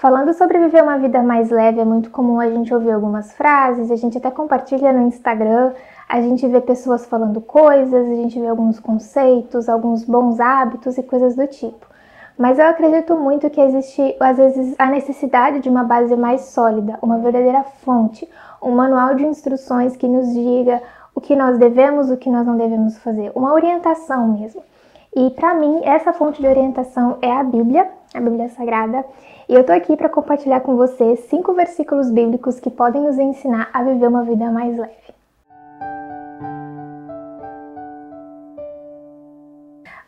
Falando sobre viver uma vida mais leve, é muito comum a gente ouvir algumas frases, a gente até compartilha no Instagram, a gente vê pessoas falando coisas, a gente vê alguns conceitos, alguns bons hábitos e coisas do tipo. Mas eu acredito muito que existe, às vezes, a necessidade de uma base mais sólida, uma verdadeira fonte, um manual de instruções que nos diga o que nós devemos, o que nós não devemos fazer, uma orientação mesmo. E para mim, essa fonte de orientação é a Bíblia Sagrada, e eu tô aqui para compartilhar com vocês 5 versículos bíblicos que podem nos ensinar a viver uma vida mais leve.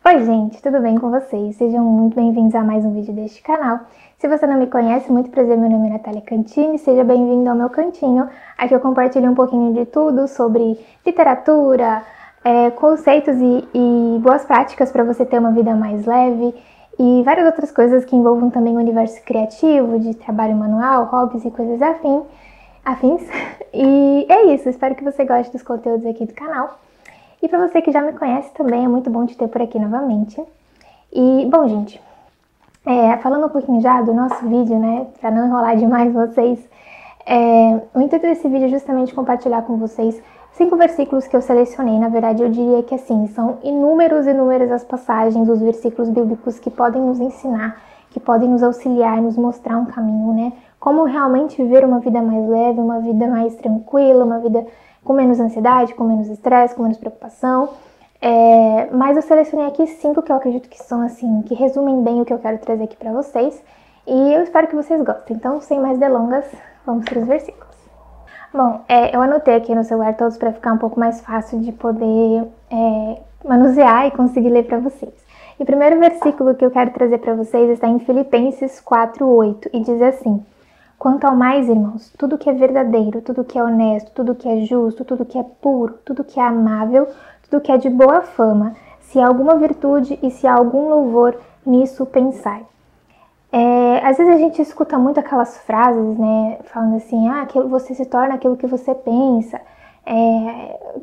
Oi gente, tudo bem com vocês? Sejam muito bem-vindos a mais um vídeo deste canal. Se você não me conhece, muito prazer, meu nome é Natália Cantini, seja bem-vindo ao meu cantinho. Aqui eu compartilho um pouquinho de tudo sobre literatura, conceitos e boas práticas para você ter uma vida mais leve e várias outras coisas que envolvam também o universo criativo, de trabalho manual, hobbies e coisas afins. E é isso, espero que você goste dos conteúdos aqui do canal. E para você que já me conhece também, é muito bom te ter por aqui novamente. E, bom, gente, falando um pouquinho já do nosso vídeo, né, para não enrolar demais vocês, o intuito desse vídeo é justamente compartilhar com vocês 5 versículos que eu selecionei. Na verdade, eu diria que assim, são inúmeras as passagens dos versículos bíblicos que podem nos ensinar, que podem nos auxiliar, nos mostrar um caminho, né? Como realmente viver uma vida mais leve, uma vida mais tranquila, uma vida com menos ansiedade, com menos estresse, com menos preocupação. Mas eu selecionei aqui 5 que eu acredito que são assim, que resumem bem o que eu quero trazer aqui pra vocês. E eu espero que vocês gostem. Então, sem mais delongas, vamos para os versículos. Bom, eu anotei aqui no celular todos para ficar um pouco mais fácil de poder manusear e conseguir ler para vocês. E o primeiro versículo que eu quero trazer para vocês está em Filipenses 4:8 e diz assim: Quanto ao mais, irmãos, tudo que é verdadeiro, tudo que é honesto, tudo que é justo, tudo que é puro, tudo que é amável, tudo que é de boa fama, se há alguma virtude e se há algum louvor, nisso pensai. Às vezes a gente escuta muito aquelas frases, né, falando assim, você se torna aquilo que você pensa,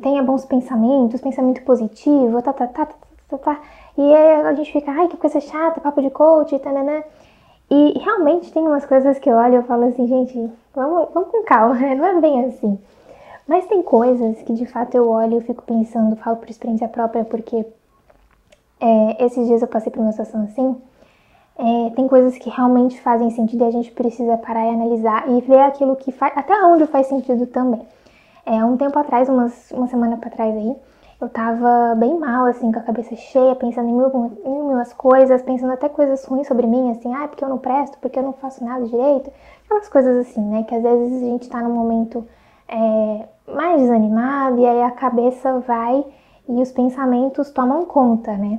tenha bons pensamentos, pensamento positivo, e a gente fica, ai, que coisa chata, papo de coach, tananã. E realmente tem umas coisas que eu olho e eu falo assim, gente, vamos com calma, não é bem assim. Mas tem coisas que de fato eu olho e eu fico pensando, falo por experiência própria, porque esses dias eu passei por uma situação assim. Tem coisas que realmente fazem sentido e a gente precisa parar e analisar e ver aquilo que faz, até onde faz sentido também. Um tempo atrás, uma semana pra trás aí, eu tava bem mal, assim, com a cabeça cheia, pensando em mil coisas, pensando até coisas ruins sobre mim, assim, porque eu não presto, porque eu não faço nada direito, aquelas coisas assim, né, que às vezes a gente tá num momento mais desanimado e aí a cabeça vai e os pensamentos tomam conta, né.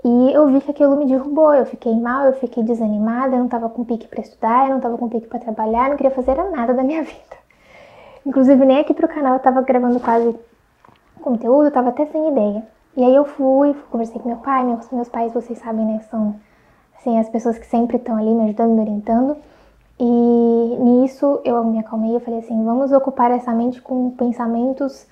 E eu vi que aquilo me derrubou, eu fiquei mal, eu fiquei desanimada, eu não tava com pique pra estudar, eu não tava com pique pra trabalhar, eu não queria fazer nada da minha vida. Inclusive nem aqui pro canal eu tava gravando quase conteúdo, eu tava até sem ideia. E aí eu conversei com meu pai, meus pais, vocês sabem, né, são assim, as pessoas que sempre estão ali me ajudando, me orientando. E nisso eu me acalmei, eu falei assim, vamos ocupar essa mente com pensamentos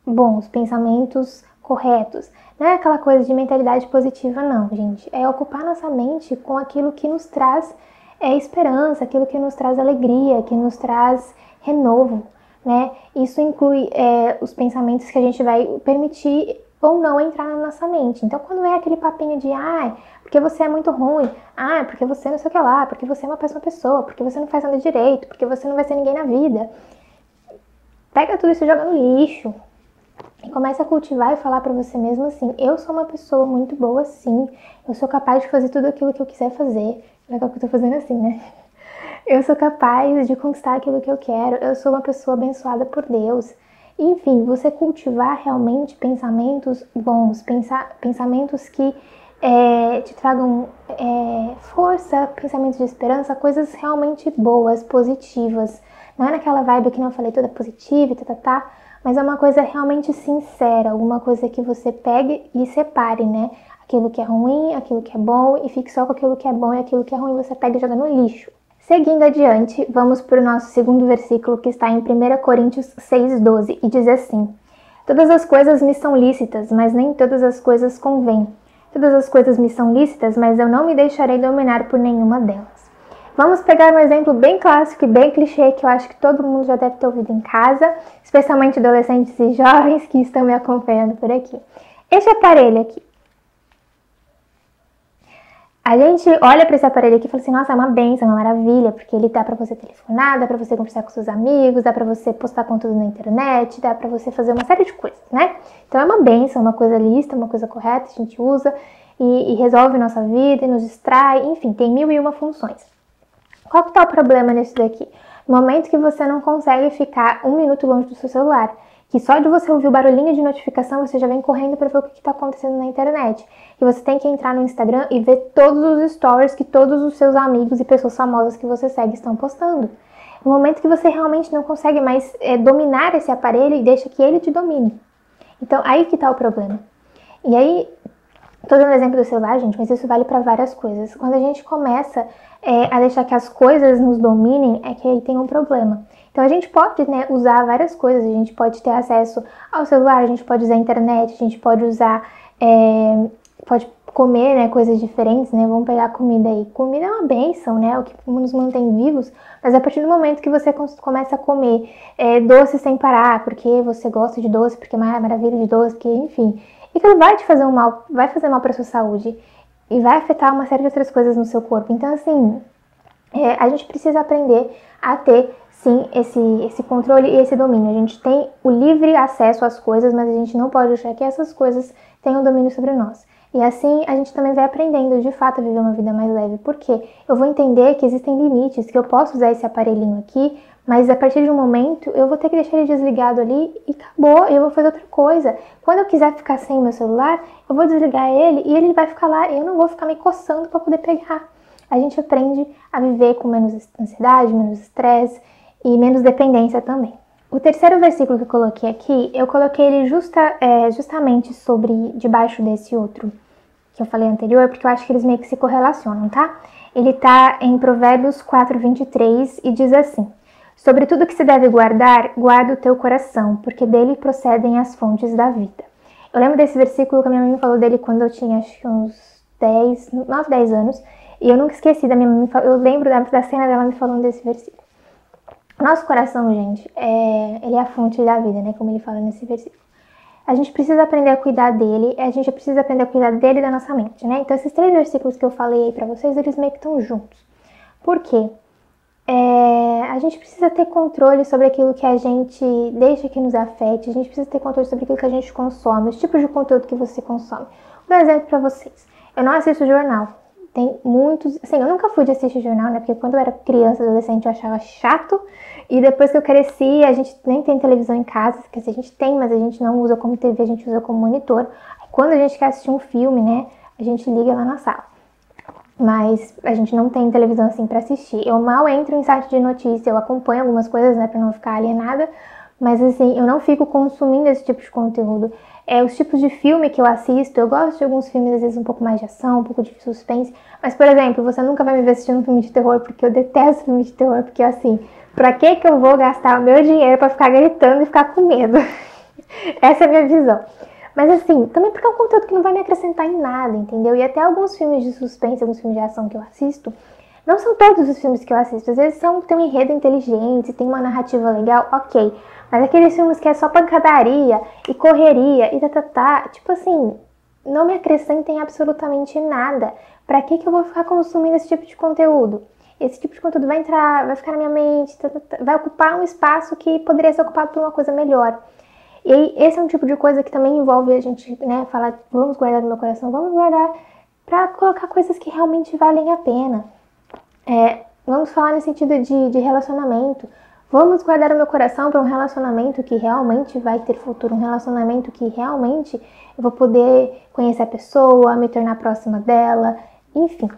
bons, pensamentos corretos. Não é aquela coisa de mentalidade positiva, não, gente. É ocupar nossa mente com aquilo que nos traz esperança, aquilo que nos traz alegria, que nos traz renovo, né? Isso inclui os pensamentos que a gente vai permitir ou não entrar na nossa mente. Então, quando é aquele papinho de, porque você é muito ruim, porque você não sei o que lá, porque você é uma péssima pessoa, porque você não faz nada direito, porque você não vai ser ninguém na vida. Pega tudo isso e joga no lixo. E começa a cultivar e falar pra você mesmo assim, eu sou uma pessoa muito boa sim, eu sou capaz de fazer tudo aquilo que eu quiser fazer. Legal que eu tô fazendo assim, né? Eu sou capaz de conquistar aquilo que eu quero, eu sou uma pessoa abençoada por Deus. Enfim, você cultivar realmente pensamentos bons, pensamentos que te tragam força, pensamentos de esperança, coisas realmente boas, positivas. Não é naquela vibe que eu falei, toda positiva e mas é uma coisa realmente sincera, alguma coisa que você pegue e separe, né? Aquilo que é ruim, aquilo que é bom, e fique só com aquilo que é bom e aquilo que é ruim você pega e joga no lixo. Seguindo adiante, vamos para o nosso segundo versículo que está em 1 Coríntios 6:12 e diz assim: Todas as coisas me são lícitas, mas nem todas as coisas convêm. Todas as coisas me são lícitas, mas eu não me deixarei dominar por nenhuma delas. Vamos pegar um exemplo bem clássico e bem clichê que eu acho que todo mundo já deve ter ouvido em casa, especialmente adolescentes e jovens que estão me acompanhando por aqui. Este aparelho aqui. A gente olha para esse aparelho aqui e fala assim, nossa, é uma bênção, é uma maravilha, porque ele dá para você telefonar, dá para você conversar com seus amigos, dá para você postar conteúdo na internet, dá para você fazer uma série de coisas, né? Então é uma bênção, uma coisa lista, uma coisa correta, a gente usa e resolve nossa vida e nos distrai, enfim, tem 1001 funções. Qual que tá o problema nisso daqui? No momento que você não consegue ficar 1 minuto longe do seu celular, que só de você ouvir o barulhinho de notificação, você já vem correndo para ver o que está acontecendo na internet. E você tem que entrar no Instagram e ver todos os stories que todos os seus amigos e pessoas famosas que você segue estão postando. No momento que você realmente não consegue mais dominar esse aparelho e deixa que ele te domine. Então, aí que está o problema. E aí, tô dando exemplo do celular, gente, mas isso vale para várias coisas. Quando a gente começa a deixar que as coisas nos dominem, é que aí tem um problema. Então a gente pode, né, usar várias coisas, a gente pode ter acesso ao celular, a gente pode usar a internet, a gente pode usar, pode comer, né, coisas diferentes, né, vamos pegar a comida aí. Comida é uma bênção, né, o que nos mantém vivos, mas a partir do momento que você começa a comer doce sem parar, porque você gosta de doce, porque é uma maravilha de doce, porque, enfim, aquilo vai te fazer um mal, vai fazer mal para sua saúde e vai afetar uma série de outras coisas no seu corpo. Então, assim, a gente precisa aprender a ter, sim, esse controle e esse domínio. A gente tem o livre acesso às coisas, mas a gente não pode deixar que essas coisas tenham domínio sobre nós. E assim a gente também vai aprendendo de fato a viver uma vida mais leve, porque eu vou entender que existem limites, que eu posso usar esse aparelhinho aqui, mas a partir de um momento eu vou ter que deixar ele desligado ali e acabou, eu vou fazer outra coisa. Quando eu quiser ficar sem o meu celular, eu vou desligar ele e ele vai ficar lá e eu não vou ficar me coçando para poder pegar. A gente aprende a viver com menos ansiedade, menos estresse e menos dependência também. O terceiro versículo que eu coloquei aqui, eu coloquei ele justamente debaixo desse outro que eu falei anterior, porque eu acho que eles meio que se correlacionam, tá? Ele tá em Provérbios 4:23 e diz assim: sobre tudo que se deve guardar, guarda o teu coração, porque dele procedem as fontes da vida. Eu lembro desse versículo que a minha mãe me falou dele quando eu tinha acho que uns 9, 10 anos, e eu nunca esqueci da minha mãe, eu lembro da cena dela me falando desse versículo. Nosso coração, gente, ele é a fonte da vida, né? Como ele fala nesse versículo. A gente precisa aprender a cuidar dele, a gente precisa aprender a cuidar dele e da nossa mente, né? Então, esses 3 versículos que eu falei aí pra vocês, eles meio que estão juntos. Por quê? A gente precisa ter controle sobre aquilo que a gente deixa que nos afete, a gente precisa ter controle sobre aquilo que a gente consome, os tipos de conteúdo que você consome. Vou dar um exemplo pra vocês. Eu não assisto jornal. Tem muitos... Assim, eu nunca fui de assistir jornal, né? Porque quando eu era criança, adolescente, eu achava chato. E depois que eu cresci, a gente nem tem televisão em casa. Quer dizer, a gente tem, mas a gente não usa como TV, a gente usa como monitor. Quando a gente quer assistir um filme, né? A gente liga lá na sala. Mas a gente não tem televisão assim pra assistir. Eu mal entro em site de notícia, eu acompanho algumas coisas, né? Pra não ficar alienada. Mas assim, eu não fico consumindo esse tipo de conteúdo. Os tipos de filme que eu assisto, eu gosto de alguns filmes, às vezes, um pouco mais de ação, um pouco de suspense. Mas, por exemplo, você nunca vai me ver assistindo um filme de terror, porque eu detesto filme de terror, porque assim, pra que eu vou gastar o meu dinheiro pra ficar gritando e ficar com medo? Essa é a minha visão. Mas assim, também porque é um conteúdo que não vai me acrescentar em nada, entendeu? E até alguns filmes de suspense, alguns filmes de ação que eu assisto, não são todos os filmes que eu assisto. Às vezes tem um enredo inteligente, tem uma narrativa legal, ok. Mas aqueles filmes que é só pancadaria e correria e tipo assim, não me acrescentem absolutamente nada. Pra que eu vou ficar consumindo esse tipo de conteúdo? Esse tipo de conteúdo vai ficar na minha mente, vai ocupar um espaço que poderia ser ocupado por uma coisa melhor. E aí, esse é um tipo de coisa que também envolve a gente, né, falar, vamos guardar no meu coração, vamos guardar pra colocar coisas que realmente valem a pena. Vamos falar no sentido de relacionamento. Vamos guardar o meu coração para um relacionamento que realmente vai ter futuro, um relacionamento que realmente eu vou poder conhecer a pessoa, me tornar próxima dela, enfim.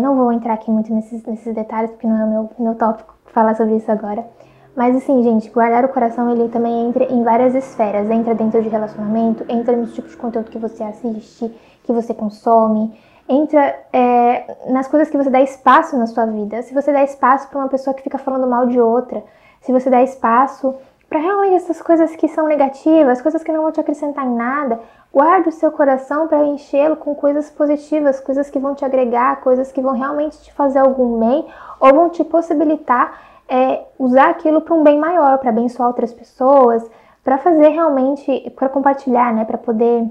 Não vou entrar aqui muito nesses detalhes, porque não é o meu tópico falar sobre isso agora. Mas assim, gente, guardar o coração, ele também entra em várias esferas. Entra dentro de relacionamento, entra nos tipos de conteúdo que você assiste, que você consome. Entra nas coisas que você dá espaço na sua vida. Se você dá espaço para uma pessoa que fica falando mal de outra, se você dá espaço para realmente essas coisas que são negativas, coisas que não vão te acrescentar em nada, Guarde o seu coração para enchê-lo com coisas positivas, coisas que vão te agregar, coisas que vão realmente te fazer algum bem ou vão te possibilitar usar aquilo para um bem maior, para abençoar outras pessoas, para fazer realmente, para compartilhar, né, para poder,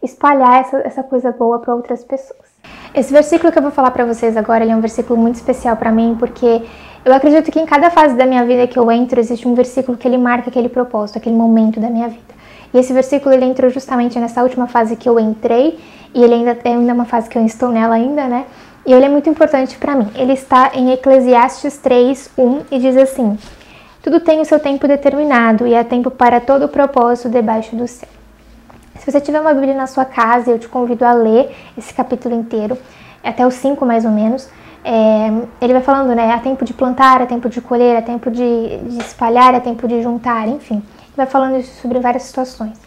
espalhar essa coisa boa para outras pessoas. Esse versículo que eu vou falar para vocês agora, ele é um versículo muito especial para mim, porque eu acredito que em cada fase da minha vida que eu entro, existe um versículo que ele marca aquele propósito, aquele momento da minha vida. E esse versículo, ele entrou justamente nessa última fase que eu entrei, e ele ainda é uma fase que eu estou nela ainda, né? E ele é muito importante para mim. Ele está em Eclesiastes 3:1 e diz assim: tudo tem o seu tempo determinado e há tempo para todo o propósito debaixo do céu. Se você tiver uma Bíblia na sua casa, eu te convido a ler esse capítulo inteiro, até os 5 mais ou menos. Ele vai falando, né, há tempo de plantar, há tempo de colher, há tempo de espalhar, há tempo de juntar, enfim. Ele vai falando isso sobre várias situações.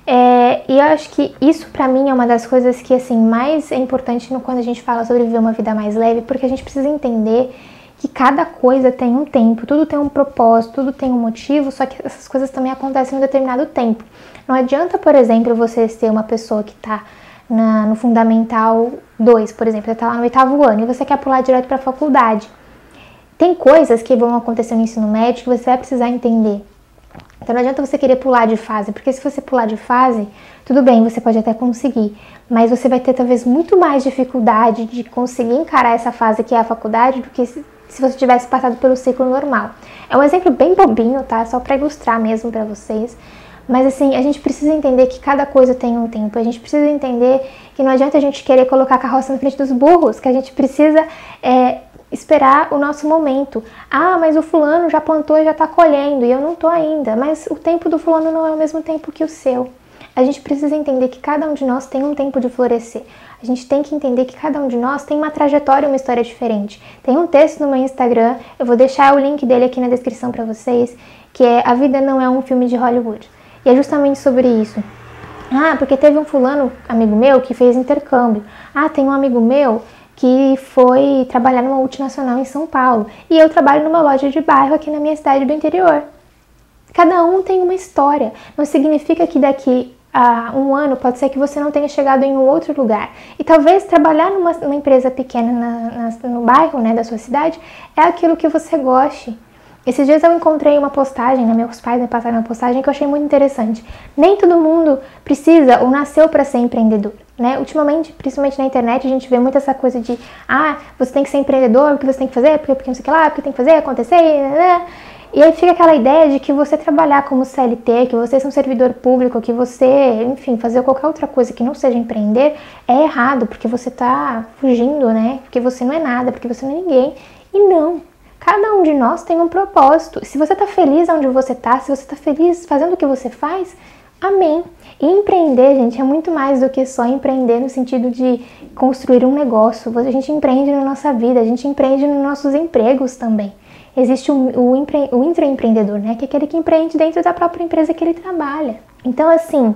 E eu acho que isso pra mim é uma das coisas que assim, mais é importante quando a gente fala sobre viver uma vida mais leve, porque a gente precisa entender que cada coisa tem um tempo, tudo tem um propósito, tudo tem um motivo, só que essas coisas também acontecem em um determinado tempo. Não adianta, por exemplo, você ser uma pessoa que está no Fundamental 2, por exemplo, você está lá no 8º ano e você quer pular direto para a faculdade. Tem coisas que vão acontecer no ensino médio que você vai precisar entender. Então não adianta você querer pular de fase, porque se você pular de fase, tudo bem, você pode até conseguir, mas você vai ter talvez muito mais dificuldade de conseguir encarar essa fase que é a faculdade do que se você tivesse passado pelo ciclo normal. É um exemplo bem bobinho, tá? Só para ilustrar mesmo para vocês. Mas assim, a gente precisa entender que cada coisa tem um tempo. A gente precisa entender que não adianta a gente querer colocar a carroça na frente dos burros, que a gente precisa esperar o nosso momento. Ah, mas o fulano já plantou e já está colhendo e eu não estou ainda. Mas o tempo do fulano não é o mesmo tempo que o seu. A gente precisa entender que cada um de nós tem um tempo de florescer. A gente tem que entender que cada um de nós tem uma trajetória, uma história diferente. Tem um texto no meu Instagram, eu vou deixar o link dele aqui na descrição para vocês, que é A Vida Não É um Filme de Hollywood. E é justamente sobre isso. Ah, porque teve um fulano, amigo meu, que fez intercâmbio. Ah, tem um amigo meu que foi trabalhar numa multinacional em São Paulo. E eu trabalho numa loja de bairro aqui na minha cidade do interior. Cada um tem uma história. Não significa que daqui a um ano pode ser que você não tenha chegado em um outro lugar. E talvez trabalhar numa empresa pequena no bairro, né, da sua cidade é aquilo que você goste. Esses dias eu encontrei uma postagem, né, meus pais me passaram uma postagem que eu achei muito interessante. Nem todo mundo precisa ou nasceu para ser empreendedor, né? Ultimamente, principalmente na internet, a gente vê muito essa coisa de você tem que ser empreendedor, porque você tem que fazer, porque não sei o que lá, porque tem que fazer, acontecer, né? E aí fica aquela ideia de que você trabalhar como CLT, que você ser um servidor público, que você, enfim, fazer qualquer outra coisa que não seja empreender, é errado, porque você tá fugindo, né? Porque você não é nada, porque você não é ninguém. E não. Cada um de nós tem um propósito. Se você tá feliz onde você tá, se você tá feliz fazendo o que você faz, amém. E empreender, gente, é muito mais do que só empreender no sentido de construir um negócio. A gente empreende na nossa vida, a gente empreende nos nossos empregos também. Existe o intraempreendedor, né? Que é aquele que empreende dentro da própria empresa que ele trabalha. Então, assim,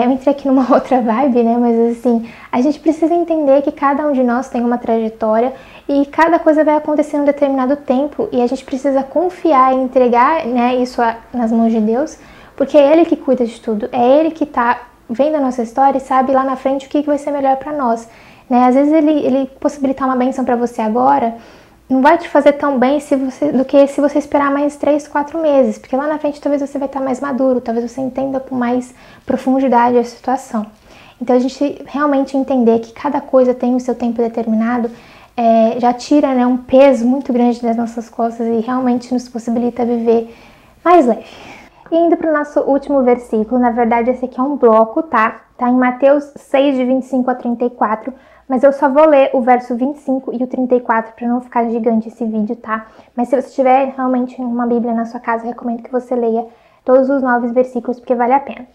eu entrei aqui numa outra vibe, né? Mas, assim, a gente precisa entender que cada um de nós tem uma trajetória e cada coisa vai acontecer em um determinado tempo e a gente precisa confiar e entregar, né, isso nas mãos de Deus, porque é Ele que cuida de tudo, é Ele que tá vendo a nossa história e sabe lá na frente o que vai ser melhor para nós, né? Às vezes Ele possibilitar uma bênção para você agora não vai te fazer tão bem do que se você esperar mais 3, 4 meses, porque lá na frente talvez você vai estar mais maduro, talvez você entenda com mais profundidade a situação. Então a gente realmente entender que cada coisa tem o seu tempo determinado, já tira, né, um peso muito grande das nossas costas e realmente nos possibilita viver mais leve. E indo para o nosso último versículo, na verdade esse aqui é um bloco, tá? Tá em Mateus 6, de 25 a 34, mas eu só vou ler o verso 25 e o 34 para não ficar gigante esse vídeo, tá? Mas se você tiver realmente uma Bíblia na sua casa, eu recomendo que você leia todos os 9 versículos, porque vale a pena.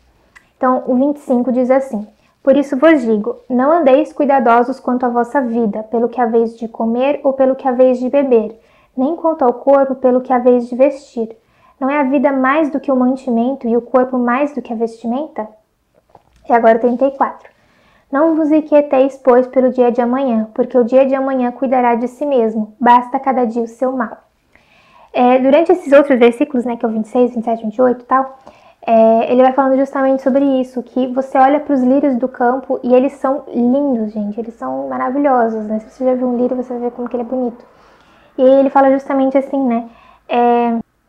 Então, o 25 diz assim: Por isso vos digo, não andeis cuidadosos quanto à vossa vida, pelo que haveis de comer ou pelo que haveis de beber, nem quanto ao corpo, pelo que haveis de vestir. Não é a vida mais do que o mantimento e o corpo mais do que a vestimenta? E agora o 34. Não vos inquieteis, pois, pelo dia de amanhã, porque o dia de amanhã cuidará de si mesmo, basta cada dia o seu mal. Durante esses outros versículos, né, que é o 26, 27, 28 e tal, ele vai falando justamente sobre isso, que você olha para os lírios do campo e eles são lindos, gente, eles são maravilhosos, né? Se você já viu um lírio, você vai ver como que ele é bonito. E aí ele fala justamente assim, né?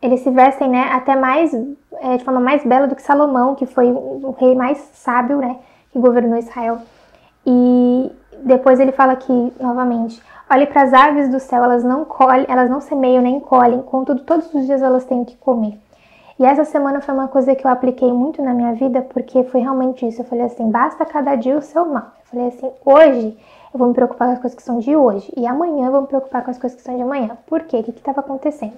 Eles se vestem, né, até mais, de forma mais bela do que Salomão, que foi o rei mais sábio, né, que governou Israel. E depois ele fala aqui, novamente, olhe para as aves do céu, elas não semeiam nem colhem, contudo todos os dias elas têm que comer. E essa semana foi uma coisa que eu apliquei muito na minha vida, porque foi realmente isso. Eu falei assim, basta cada dia o seu mal. Eu falei assim, hoje eu vou me preocupar com as coisas que são de hoje, e amanhã eu vou me preocupar com as coisas que são de amanhã. Por quê? O que estava acontecendo?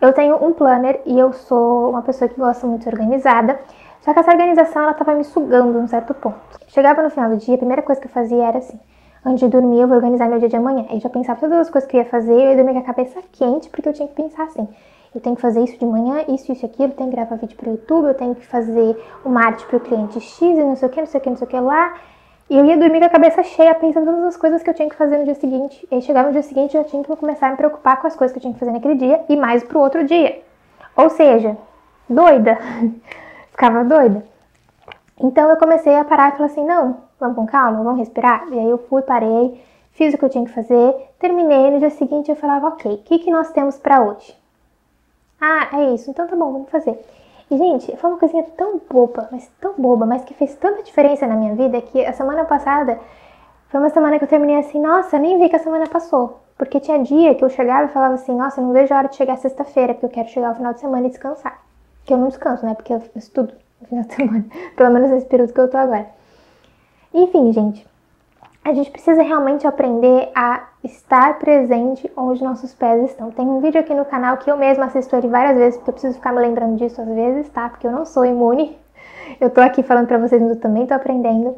Eu tenho um planner e eu sou uma pessoa que gosta muito de organizada, só que essa organização ela tava me sugando em um certo ponto. Chegava no final do dia, a primeira coisa que eu fazia era assim, antes de dormir eu vou organizar meu dia de amanhã. Aí eu já pensava todas as coisas que eu ia fazer, eu ia dormir com a cabeça quente, porque eu tinha que pensar assim, eu tenho que fazer isso de manhã, isso e aquilo, eu tenho que gravar vídeo pro YouTube, eu tenho que fazer uma arte pro cliente X e não sei o que, não sei o que, não sei o que lá. E eu ia dormir com a cabeça cheia, pensando em todas as coisas que eu tinha que fazer no dia seguinte. E aí chegava no dia seguinte, eu já tinha que começar a me preocupar com as coisas que eu tinha que fazer naquele dia e mais pro outro dia. Ou seja, doida. Ficava doida. Então eu comecei a parar e falei assim, não, vamos com calma, vamos respirar. E aí eu fui, parei, fiz o que eu tinha que fazer, terminei. No dia seguinte eu falava, ok, o que nós temos pra hoje? Ah, é isso, então tá bom, vamos fazer. E, gente, foi uma coisinha tão boba, mas que fez tanta diferença na minha vida, que a semana passada foi uma semana que eu terminei assim, nossa, nem vi que a semana passou. Porque tinha dia que eu chegava e falava assim, nossa, eu não vejo a hora de chegar sexta-feira, porque eu quero chegar ao final de semana e descansar. Que eu não descanso, né, porque eu estudo no final de semana, pelo menos nesse período que eu tô agora. Enfim, gente, a gente precisa realmente aprender a estar presente onde nossos pés estão. Tem um vídeo aqui no canal que eu mesma assisto ele várias vezes, porque eu preciso ficar me lembrando disso às vezes, tá? Porque eu não sou imune. Eu tô aqui falando pra vocês, mas eu também tô aprendendo.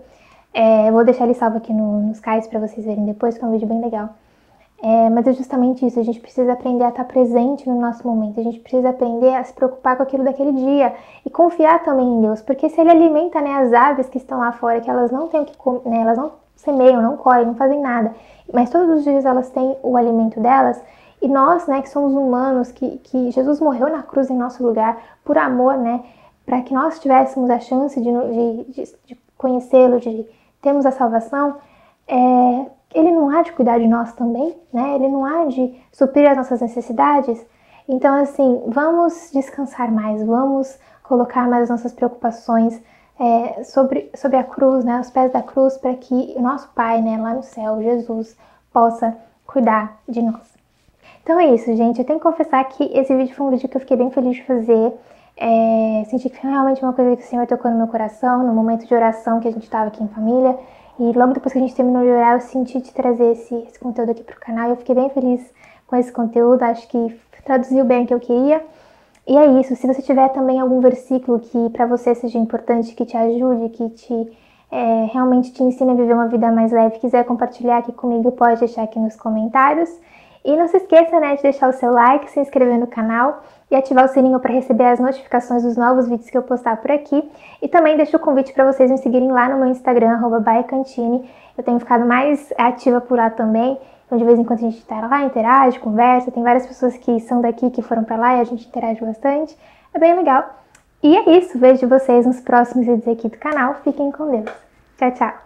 Eu vou deixar ele salvo aqui nos cards pra vocês verem depois, que é um vídeo bem legal. Mas é justamente isso, a gente precisa aprender a estar presente no nosso momento, a gente precisa aprender a se preocupar com aquilo daquele dia e confiar também em Deus, porque se Ele alimenta, né, as aves que estão lá fora, que elas não têm o que comer, né, elas não semeiam, não colhem, não fazem nada, mas todos os dias elas têm o alimento delas, e nós, né, que somos humanos, que Jesus morreu na cruz em nosso lugar, por amor, né, para que nós tivéssemos a chance de conhecê-lo, de termos a salvação, Ele não há de cuidar de nós também, né? Ele não há de suprir as nossas necessidades. Então, assim, vamos descansar mais, vamos colocar mais as nossas preocupações sobre a cruz, né? Os pés da cruz, para que o nosso Pai, né, lá no céu, Jesus, possa cuidar de nós. Então é isso, gente. Eu tenho que confessar que esse vídeo foi um vídeo que eu fiquei bem feliz de fazer. Senti que foi realmente uma coisa que o Senhor tocou no meu coração, no momento de oração que a gente estava aqui em família. E logo depois que a gente terminou de orar, eu senti de trazer esse conteúdo aqui pro canal. Eu fiquei bem feliz com esse conteúdo, acho que traduziu bem o que eu queria. E é isso, se você tiver também algum versículo que para você seja importante, que te ajude, que realmente te ensine a viver uma vida mais leve, quiser compartilhar aqui comigo, pode deixar aqui nos comentários. E não se esqueça, né, de deixar o seu like, se inscrever no canal e ativar o sininho para receber as notificações dos novos vídeos que eu postar por aqui. E também deixo o convite para vocês me seguirem lá no meu Instagram, @baiacantini. Eu tenho ficado mais ativa por lá também. Então, de vez em quando a gente tá lá, interage, conversa. Tem várias pessoas que são daqui, que foram para lá e a gente interage bastante. É bem legal. E é isso. Vejo vocês nos próximos vídeos aqui do canal. Fiquem com Deus. Tchau, tchau.